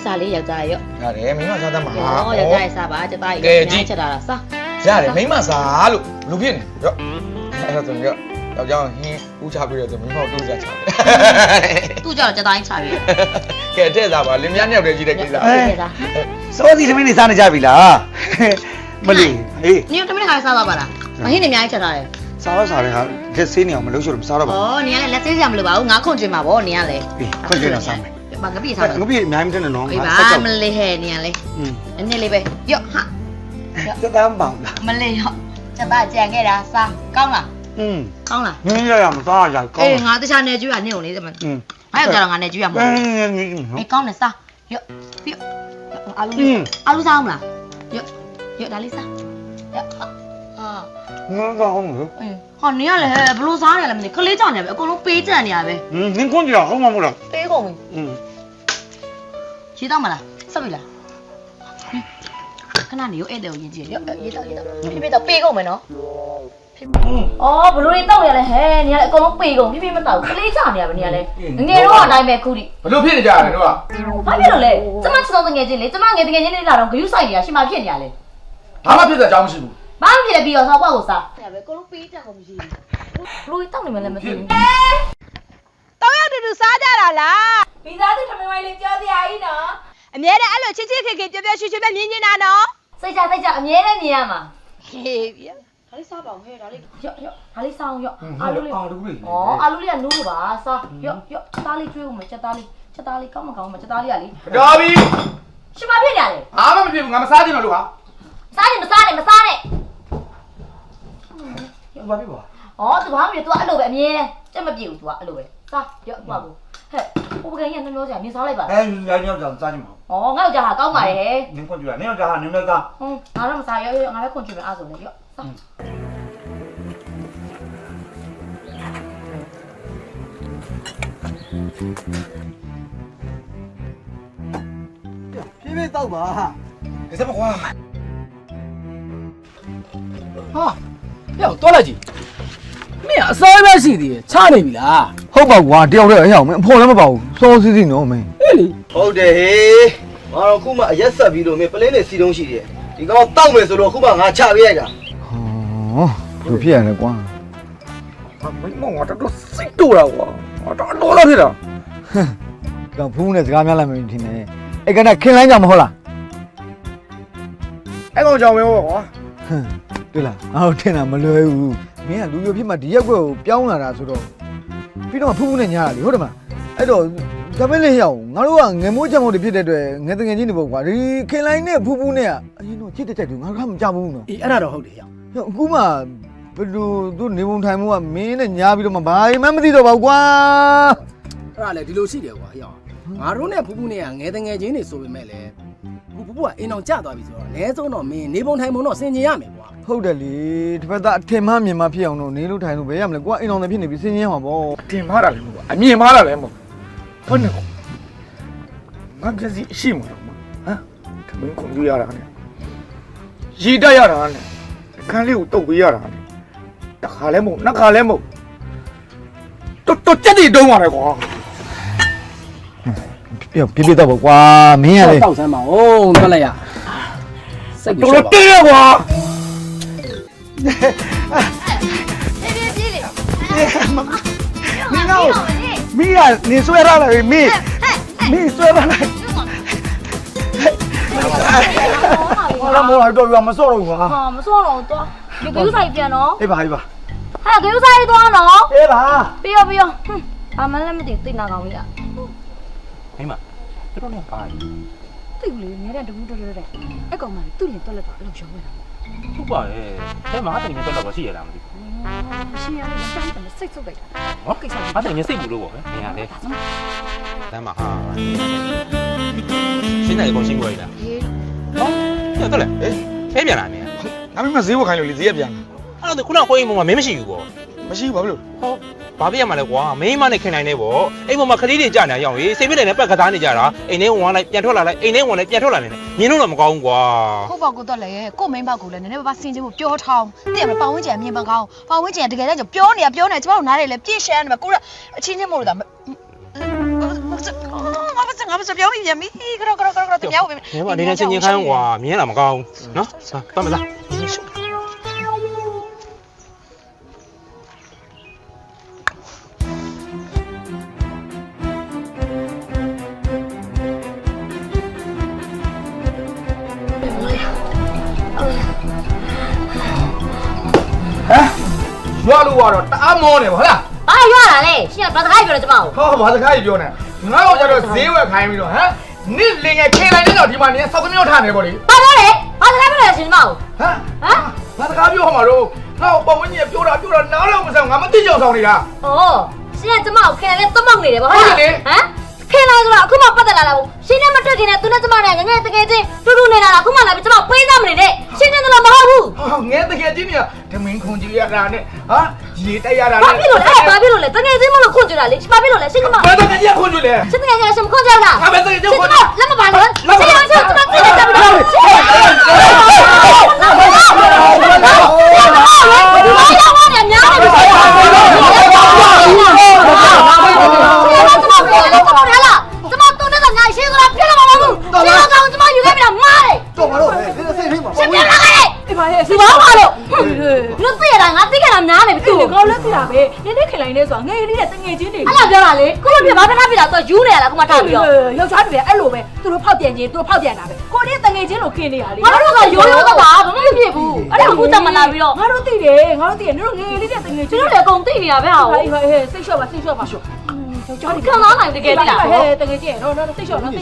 စားလေးယောက်ျားရော ရတယ်မိမစားတတ်မှာ ယောက်ျားရဲ့စားပါကျသားကြီးချက်တာလားစား ရတယ်မိမစားလို့လူဖြစ်နေရောအဲ့ဒါဆိုရောယောက်ျားဟင်းဦးချပြီးတော့ဆိုမိမတို့စားချတယ် သူ့ကြောင့်ကျသားကြီးချပြီ ကဲတဲ့စားပါလင်မယားနှစ်ယောက်တည်းကြီးတဲ့ကိစ္စ စောစီသမီးနေစားနေကြပြီလားမလီဟေး နင်တို့တမင်ခါစားတော့ပါလားမဟင်းနေအများကြီးချက်ထားတယ် စားတော့စားတယ်ဟာလက်ဆေးနေအောင်မလုပ်ချင်လို့မစားတော့ပါ ဩနင်ကလည်းလက်သေးစရာမလိုပါဘူးငါခွန်ကျင်ပါဗောနင်ကလည်း ဘူးခွင့်ကြတော့စားမယ် မငါပြည့်စားတယ် ငါပြည့်အများကြီးမတက်နဲ့နော် အေးပါမလေးဟဲ့နင်ကလည်းနည်းနည်းလေးပဲရော့ဟာ စတမ်းပေါင်လား မလေးရော့ကျသားကြံခဲ့တာစားကောင်းလား ကောင်းလား နင်းရရမစားရကောင်း အေးငါတခြားနေကျွေးရနေုံလေးစမငါယောက်ျားတော့ငါနေကျွေးရမှာအေးကောင်းတယ်စားရော့ပြီးအာလူစားအောင်လားရော့ဒါလေးစားရော့ဟာ ငါကောင်းလို့ အေးဟောနင်ကလည်းဘလို့စားနေလဲမသိခလေးကြောင်နေပဲအကုန်လုံးပေးကြံနေရပဲ နင်းခွင့်ကြဟုတ်မှာမဟုတ်လား ပေးကုန်ပြီရေးတော့မလားဆက်ပြီလားခဏနေရောဧည့်သည်ကိုရေးကြည့်ရော့ရေးတော့ပြတော့ပေးကုန်မယ်နော်အော်ဘလို့တွေတောက်ရလဲဟဲ့နင်ကလည်းအကုန်လုံးပေးကုန်ပြမတောက်ခလေးကြောင်နေရပဲနင်ကလည်းငယ်တော့အတိုင်းပဲခုထိ ဘလို့ဖြစ်နေကြတယ်တို့က ဘာဖြစ်လို့လဲကျမစုံတငယ်ချင်းလေကျမငယ်တငယ်ချင်းလေးလာတော့ဂယုဆိုင်နေတာရှင်မဖြစ်နေရလဲ ဘာမှဖြစ်တဲ့အကြောင်းမရှိဘူး ဘာမှဖြစ်လဲပြီးတော့ဆောက်ကွက်ကိုစားတယ်ပဲအကုန်လုံးပေးကြကုန်မရှိဘူးဘလို့တောက်နေမှလည်းမသိဘူး တောင်းရတူတူစားကြတာလား မိသားစုထမင်းဝိုင်းလေးကြောစရာကြီးနော် အမြဲတမ်းအဲ့လိုချစ်ချစ်ခင်ခင်ပျော်ပျော်ရွှင်ရွှင်ပဲမြင်နေတာနော် စိတ်ချအမြဲတမ်းမြင်ရမှာ ဟေးဗျာ ဒါလေးစားပါဦးဟဲ့ဒါလေးရော့ဒါလေးစားအောင်ရော့ အာလူလေးအာလူလေး ဩအာလူလေးကနူးလို့ပါစားရော့သားလေးကျွေးဦးမယ်ချက်သားလေးကောင်းမကောင်းမချက်သားလေးကလေ တော်ပြီ ရှင်မဖြစ်နေရလေ အားမဖြစ်ဘူးငါမစားချင်တော့လို့ဟာ စားနေမစားနဲ့ ဘာဖြစ်ပါ ဩသူဘာမှမဖြစ် तू အဲ့လိုပဲအမြဲကြက်မပြေဘူး तू အဲ့လိုပဲစားရော့သွားဘူးဟဲ့ဟိုပကံကြီးကနှမျောစရာနေစားလိုက်ပါ အဲရိုင်းရောက်ကြစားကြမှာ ဩငါ့ယောက်ျားဟာကောင်းပါတယ်ဟဲ့ နင်းခွင့်ကြနင်းရောက်ကြဟာနင်းမဲ့သား ငါတော့မစားရောငါလည်းခွန်ချွေမယ်အားဆိုလေရောစား ပြေးပြေးတော့ပါ ဒီစမကွာ ဟာပြောင်းသွားလိုက်ကြည့်မင်းအစားပဲရှိသေးတယ်ချနေပြီလား ဟုတ်ပါကွာတယောက်တည်းအဟောင်းမင်းအဖော်လည်းမပါဘူးစောစီးစီးနော်မင်း အေးလေ ဟုတ်တယ်ဟေးငါတော့ခုမှအရက်ဆက်ပြီးလို့မင်းပလင်းနဲ့စီတုံးရှိတယ်ဒီကောင်တောက်မယ်ဆိုတော့ခုမှငါချပေးလိုက်တာ ဟောဘယ်ဖြစ်ရလဲကွာ မင်းမောတော်စိတ်တူတာကွာတော်လာဖြစ်တာ ကောင်ဖူးနဲ့စကားများလိုက်မှထင်တယ်အဲ့ကနေ့ခင်လိုင်းကြောင်မဟုတ်လား အဲ့ကောင်ကြောင့်ပဲဟောကွာ တွေ့လားငါတို့ထင်တာမလွယ်ဘူးမင်းကလူမျိုးဖြစ်မှဒီရက်ွက်ကိုပြောင်းလာတာဆိုတော့ပြီးတော့ဖူးဖူးနဲ့ညားတာလေဟုတ်တယ်မလားအဲ့တော့ဒါပဲလေဟျောင်းငါတို့ကငယ်မိုးချက်မိုးတွေဖြစ်တဲ့အတွက်ငယ်တငယ်ချင်းတွေပေါ့ကွာဒီခင်လိုင်းနဲ့ဖူးဖူးနဲ့ကအရင်တော့ချစ်တဲ့ချက်တွေငါတို့ကမကြဘူးနော် အေးအဲ့ဒါတော့ဟုတ်တယ်ရော ဟိုအခုမှဘယ်လိုသူနေပုံထိုင်မှုကမင်းနဲ့ညားပြီးတော့မှဘာမှမသိတော့ပါဘူးကွာ အဲ့ဒါလေဒီလိုရှိတယ်ကွာရောငါတို့နဲ့ဖူးဖူးနဲ့ကငယ်တငယ်ချင်းတွေဆိုပေမဲ့လေဖူးဖူးကအိမ်အောင်ကျသွားပြီဆိုတော့အ ਨੇ ဆုံးတော့မင်းနေပုံထိုင်ပုံတော့ဆင်ကျင်ရမယ်ကွာ ဟုတ်တယ်လေတစ်ဖက်သားအထင်မှမြင်မှဖြစ်အောင်တော့နေလို့ထိုင်လို့ဘယ်ရမလဲကိုကအိမ်အောင်လည်းဖြစ်နေပြီစဉ်းကျင်းမှာပေါ့ တင်မားတာလည်းမဟုတ်အမြင်မားတာလည်းမဟုတ်ဟုတ်နေကောငါမျက်စိရှိမှာတော့ဟမ်ခမင်းကွန်ပျူတာနဲ့ရီတက်ရတာနဲ့အခန်းလေးကိုတုတ်ပေးရတာနဲ့တစ်ခါလည်းမဟုတ်နှစ်ခါလည်းမဟုတ်တော်ကြက်တီတုံးပါတယ်ကွာ ပြတော့ပေါ့ကွာမင်းရလေ တောက်ဆမ်းပါဦးထွက်လိုက်ရစိတ်ကို တော်တေးရကွာ မင်းကတော့မင်းကနေဆွဲရလာပြီမင်းဆွဲရလာဟောလာမောလာတော့ပြမစော့တော့ဘူးကွာ ဟာမစောတော့တော့ဒီဂယုဆိုင်ပြန်တော့ အေးပါအေးပါ ဟာဂယုဆိုင်သွားတော့ အေးပါ ပြီးရောဘာမှလည်းမသိသိနာကောင်းကြီးอ่ะ မိမတို့တော့ပါပြီ သိဘူးလေငါတဲ့တူတူတူတဲ့အဲ့ကောင်မလေးသူ့လင်တွက်လက်တော့အဲ့လိုရှောင်းနေတာ ဟုတ်ပါရဲ့အဲမှာအတင်ငယ်တော့တော့ရှိရလားမသိဘူး မရှိရဘူးတိုင်းတယ်စိတ်ဆုပ်လိုက်တာ ဟောကိစ္စအတင်ငယ်စိတ်ဘူးလို့ပေါ့ပဲနေရလေတမ်းမှာဟာရှင်းတယ်ကောရှင်းွယ်ရလား ဟေး ဟောတက်တော့လေဖဲပြန်လာနေ ငါမင်းမဈေးဝခိုင်းလို့လေဈေးရပြန် အဲ့တော့ခုနခွေးအိမ်ပေါ်မှာမင်းမရှိဘူးပေါ့ မရှိဘူးဘာလို့ ဟောဘာပြရမှာလဲကွာမင်းမနဲ့ခင်နိုင်နေပေါ့အိမ်ပေါ်မှာခလေးတွေကြာနေအောင်ရေစိတ်ပြည့်နေပတ်ကစားနေကြတာအိမ်ထဲဝင်လိုက်ပြန်ထွက်လာလိုက်အိမ်ထဲဝင်လိုက်ပြန်ထွက်လာနေတယ်မြင်လို့တော့မကောင်းဘူးကွာ ဟုတ်ပါကိုတော့လေကိုမိန်းမကိုလည်းနည်းနည်းပါးစင်ချင်းကိုပြောထောင်းသိရမလားပတ်ဝန်းကျင်အမြင်မကောင်းပတ်ဝန်းကျင်တကယ်တမ်းပြောနေကျမတို့နားတယ်လေပြည့်ရှမ်းနေမှာကိုကအချင်းချင်းမို့လို့ဒါ ငါမစပြောမိပြန်ပြီကတော့တမြောက်ပဲ မင်းမအနေနဲ့စင်ချင်းခိုင်းကွာမြင်လာမကောင်းနော်ပတ်မလား ရွာလို့ကတော့တအားမောနေပါဟုတ်လား ဘာရွာလာလဲရှင်ကဘာစကားပြောလဲကျမကို ဟောဘာစကားကြီးပြောနေငါတို့ကျတော့ဈေးဝယ်ခိုင်းပြီးတော့ဟမ်နစ်လင်ငယ်ခေလိုက်နေတော့ဒီမှာနေဆောက်သမီးတို့ထားနေပေါ့လေ ဘာပြောလဲဘာစကားပြောလဲရှင်ကျမကို ဟမ်ဘာစကားပြောဟောမှာတော့ငါ့ပတ်ဝန်းကျင်ပြောတာနားလုံးမဆောင်ငါမသိကြအောင်ဆောင်နေတာ ဩရှင်ကကျမကိုခင်လိုက်သမောက်နေတယ်ဗော ဟုတ်တယ်လေ ဟမ်ခင်လိုက်ဆိုတော့အခုမှပတ်သက်လာတာဘူးရှင်နဲ့မတွေ့ခင်နဲ့သူနဲ့ကျမနဲ့ငငယ်တကယ်ချင်းတူတူနေတာလားအခုမှလာပြီးကျမပေးသားမနေနဲ့ရှင်နဲ့တော့မဟုတ်ဘူး ဟာငဲတကယ်ချင်းနေဓမင်းခွန်ကြီးရတာနဲ့ဟာရေတက်ရတာ ဘာ နဲ့ ဖြစ်လို့လဲဘာဖြစ်လို့လဲတကယ်ချင်းမလို့ခွန်ကြတာလေဘာဖြစ်လို့လဲရှင်ကျမ ဘာတကယ်ကြီးခွန်ကြီးလဲ ရှင်တကယ်ချင်းရှင်ခွန်ကြလား ဟာဘယ်တကယ်ကြီးခွန် လက်မပါလို့ရှင်ကျမကျမသိတယ်တယ်ဘာတော့မလို့လေဒီစိတ်ထိမှာ ရှင်ပြန်လာခဲ့ဒီပါရဲ့ဒီပါပါလို့လူသိရတာငါသိကြတာများနေပြီသူ့ ကောင်းလက်ပြတာပဲနင်းနေခင်လိုက်နေဆိုတာငယ်လေးတဲ့တငယ်ချင်းတွေ အဲ့လိုပြောတာလေခုလိုပြဘာခဏပြတာဆိုယူနေရလားခုမှထားပြီးတော့ ယောက်ျားတွေအဲ့လိုပဲသူတို့ဖောက်ပြန်ခြင်းသူတို့ဖောက်ပြန်တာပဲကိုလေးတငယ်ချင်းလိုခင်းနေရလေ ငါတို့ကရိုးရိုးကပါဘာမှမဖြစ်ဘူးအဲ့ဒါကခုတမလာပြီးတော့ ငါတို့သိတယ်နင်တို့ငယ်လေးတဲ့တငယ်ချင်း ကျွန်တော်လည်းအကုန်သိနေရပဲဟာ ဟဲ့စိတ်လျှော့ပါယောက်ျားတွေ ခံစားနိုင်တကယ်သိလား ဟဲ့တငယ်ချင်းနော်စိတ်လျှော့နော်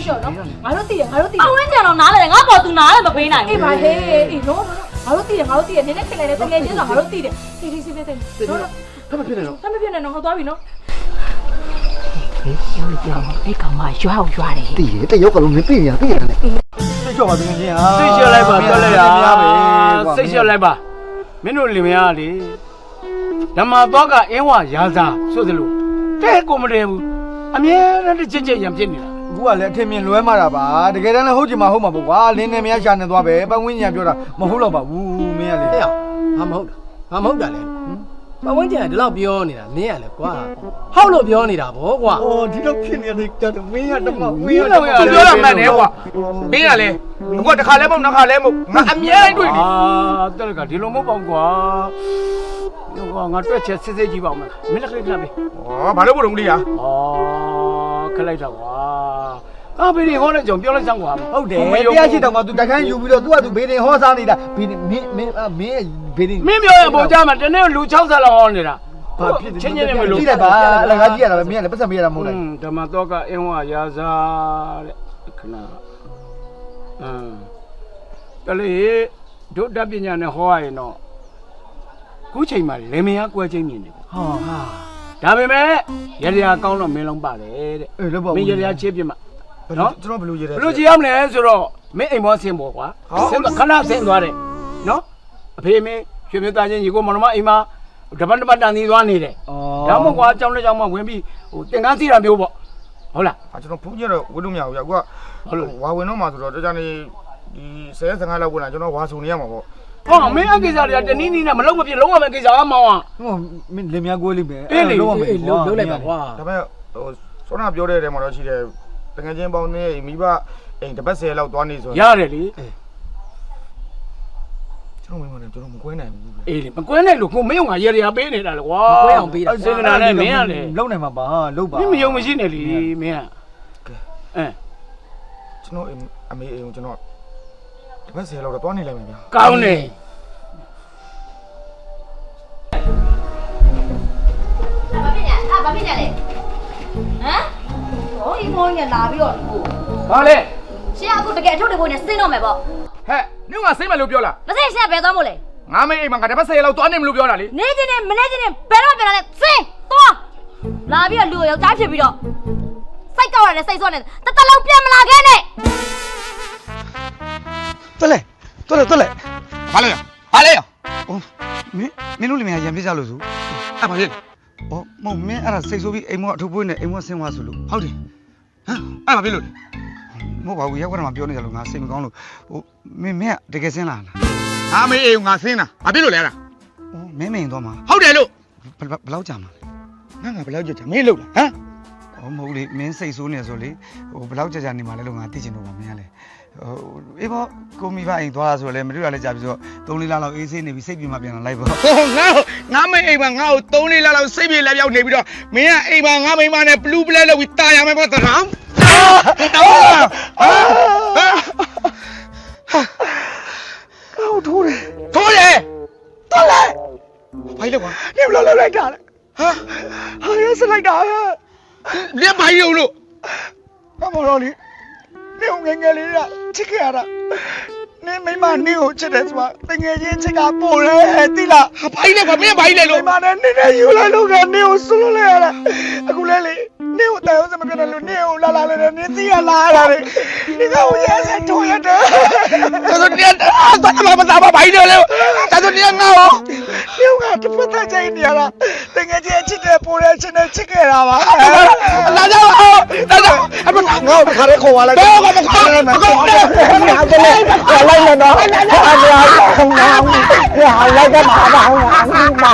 ငါတို့သိတယ် အဝင်းကြံတော့နားလဲငါပေါ်သူနားလည်းမပေးနိုင် အေး ဘူး ပါဟဲ့အေးနော်ငါတို့သိတယ်နင်းနေခင်လိုက်တဲ့တငယ်ချင်းဆိုငါတို့သိတယ်စီစီပဲတဲ့နော် ထပ်မဖြစ်နဲ့တော့ တမပြနေနော်ဟောသွားပြီနော် ပြောလို့ပြောမှာအဲ့ကောင်မရွာတယ် တည်ရတဲ့ရောက်ကလုံးမသိနေတာသိရတယ်လေစိတ်လျှော့ပါတကယ်ချင်းဟာ စိတ်လျှော့လိုက်ပါတော်လိုက်တာစိတ်လျှော့လိုက်ပါမင်းတို့လင်မယားလေဓမ္မတော့ကအင်းဝရာဇာဆိုသလိုတဲ့ကိုမတည်းဘူးအမြဲတမ်းချစ်ချစ်ရံဖြစ်နေတာ အခုကလည်းအထင်မြင်လွဲမှာတာပါတကယ်တမ်းလည်းဟုတ်ချင်မှာဟုတ်မှာပေါ့ကွာလင်းနေမရရှာနေသွားပဲပတ်ဝန်းကျင်ပြောတာမဟုတ်တော့ပါဘူးမင်းကလေ ဟဲ့ဟာမဟုတ်တာလေပတ်ဝန်းကျင်ကဒီလောက်ပြောနေတာမင်းကလေကွာဟုတ်လို့ပြောနေတာဗောကွာ အော်ဒီတော့ဖြစ်နေတဲ့ကြတော့မင်းရတော့မ မင်းတော့ပြောတာမှန်တယ်ကွာမင်းကလေအခုတခါလဲမဟုတ်နှစ်ခါလဲမဟုတ်ငါအမြဲတွေ့နေ တော်ကဒီလိုမဟုတ်ပါဘူးကွာငါတွက်ချက်စစ်စစ်ကြည့်ပါဦးမင်းလည်းခလိုက်ခလိုက် ဩဘာလို့ဘုံလုံးလေးอ่ะ ခလိုက်တော့ကွာကာဘေးရင်ဟောတဲ့ကြောင့်ပြောလိုက်စမ်းကွာ ဟုတ်တယ်တရားရှိတော့မှ तू တခန်းယူပြီးတော့ तू က तू ဘေးတင်ဟောစားနေတာဘေးတင်မင်းဘေးတင် မင်းပြောရင်ပုံကြမှာတနေ့လူ60လောက်ဟောနေတာ ဘာဖြစ်တယ် ချင်းချင်းနဲ့မလို့ ကြည့်လိုက်ပါအလကားကြည့်ရတာပဲမင်းကလည်းပတ်စံပေးရတာမဟုတ်လား ဓမ္မတော့ကအင်းဝရာဇာတဲ့ခဏတလေးဒုတပညာနဲ့ဟောရရင်တော့ခုချိန်မှာလေမယားကွဲချင်းမြင်နေပေါ့ ဟာဟာ ဒါပေမဲ့ရရကောင်းတော့မင်းလုံးပါတယ်တဲ့ အေးလို့ပေါ့ မင်းရရချစ်ပြစ်မှာ နော်ကျွန်တော်ဘယ်လိုရေးတယ် ဘယ်လိုကြည့်ရမလဲဆိုတော့မင်းအိမ်မောဆင်းပေါ်ကွာဆင်းခဏဆင်းသွားတယ်နော်အဖေမင်းရွှေမျိုးသားချင်းညီကိုမောင်မအိမ်မှာတပတ်တန်သီးသွားနေတယ်ဒါမှမဟုတ်ကွာကြောင်းနဲ့ကြောင်းမှဝင်ပြီးဟိုတင်ကန်းစီတာမျိုးပေါ့ဟုတ်လား ကျွန်တော်ဖုန်းကြတော့ဝတ်လို့မရဘူးဗျအခုကဝါဝင်တော့မှာဆိုတော့တခြားနေဒီ10-15လောက်ဝင်လာကျွန်တော်ဝါဆုံနေရမှာပေါ့ ဟောမင်းအကိစ္စတွေကတနည်းနည်းနဲ့မလုံးမပြလုံးဝမကိစ္စအမောင်อ่ะ ဟိုမင်းလင်မြကိုလိမ့်မယ် လုံးလိုက်ပါကွာ ဒါပေမဲ့ဟိုစောနာပြောတဲ့တဲမှာတော့ရှိတယ်တကယ်ချင်းပေါင်းနေမိဘအိမ်တစ်ပတ်10လောက်သွားနေဆို ရတယ်လေ ကျွန်တော်မင်းမနဲ့ကျွန်တော်မကွဲနိုင်ဘူး အေးလေမကွဲနဲ့လို့ကိုမင်းကရရပေးနေတာလေကွာစေတနာနဲ့မင်းကလေ လုံနိုင်မှာပါလုံပါ မင်းမယုံမရှိနဲ့လေမင်းကအဲ ကျွန်တော်အမေအိမ်ကိုကျွန်တော်တစ်ပတ်10လောက်တော့သွားနေလိုက်မယ်ဗျာ ကောင်းတယ် ဘာဖြစ်လဲဟမ်ဟိုဒီမောင်ရလာပြီးတော့ကို ဟာလေ ရှင်အခုတကယ်အထုတ်တွေဖို့နေစင်းတော့မယ်ပေါ့ ဟဲ့နင့်ကစိတ်မလို့ပြောလား မစိရှင်ကဘယ်သွားမို့လဲ ငါမေအိမ်မှာငါတစ်ပတ်10လောက်သွားနေမလို့ပြောတာလေ နေချင်းနေမနေချင်းနေဘယ်တော့ပြန်လာလဲစင်းသွားလာပြီးတော့လူကိုယောက်ျားဖြစ်ပြီးတော့စိတ်ကောက်ရတယ်စိတ်ဆွနေတတလုံးပြန်မလာခဲ့နဲ့ တွက်လေ ဘာလဲဘာလဲ 哦，မင်းတို့လည်းမရံပြကြလို့ဆို အဲ့ဘာလဲ 哦မဟုတ်မင်းအဲ့ဒါစိတ်ဆိုးပြီးအိမ်မောအထုပ်ပွေးနဲ့အိမ်မောဆင်းသွားဆိုလို့ ဟုတ်တယ်ဟမ်အဲ့ဘာဖြစ်လို့ မဟုတ်ပါဘူးရက်ကွက်မှာပြောနေကြလို့ငါစိတ်မကောင်းလို့ဟိုမင်းကတကယ်ဆင်းလာလား ငါမေအိမ်ကိုငါဆင်းတာဘာဖြစ်လို့လဲအဲ့ဒါ 哦မင်းမင်းသွားမှာ ဟုတ်တယ်လို့ ဘယ်လောက်ကြာမှာလဲ ငါဘယ်လောက်ကြမင်းလို့လားဟမ် ဩ မဟုတ်လေမင်းစိတ်ဆိုးနေဆိုလေဟိုဘယ်လောက်ကြာနေမှလဲလို့ငါသိချင်တော့ပါမင်းကလေအေးပေါ့ကိုမိဘအိမ်သွားဆိုလဲမတွေ့ရလဲကြာပြီဆိုတော့3-4လလောက်အေးဆေးနေပြီစိတ်ပြေမှပြန်လာလိုက်ပေါ့ဟိုငါမအိမ်မှာငါ့ကို3-4လလောက်စိတ်ပြေလက်ရောက်နေပြီးတော့မင်းကအိမ်မှာငါမိန်းမနဲ့ဘလူးပလဲလောက်ပြီးတာရမယ်ပေါ့တရောင်းကောက်ထိုးတယ်တော်လေဘာလို့ကွာနေဘလို့လောက်လိုက်တာလဲဟာရစလိုက်တာလေဘာလို့လို့ဘာမလို့လဲနေငယ်ငယ်လေးကချစ်ခဲ့ရတာနေမိမနေကိုချစ်တယ်ဆိုတာတကယ်ချင်းချစ်ကပို့တယ်သိလားဘာလဲကွာမင်းဘာလဲလို့မိမနဲ့နေနေယူလိုက်လို့ကနေကိုဆွလို့လိုက်ရတာအခုလဲလေနေကိုတိုင်အောင်စမပြတ်တယ်လို့နေကိုလာလဲနေသိရလာတာလေဒီကောင်ရဲစထိုးရတယ်တော်တော်တရားတော့မသားပါဘာလို့လဲတော်တော်တရားငါ့ကိုနေကတစ်ဖက်သားချိန်နေရတာတကယ်ချင်းချစ်တယ်ပို့တယ်ချစ်တယ်ချစ်ခဲ့တာပါလာကြပါလာကြအမငါ့ကိုခါရဲခေါ်လာလိုက်တော့မခေါ်နဲ့မခေါ်နဲ့လိုက်နေတော့အားရအောင်ငါလိုက်ကြမှာပါ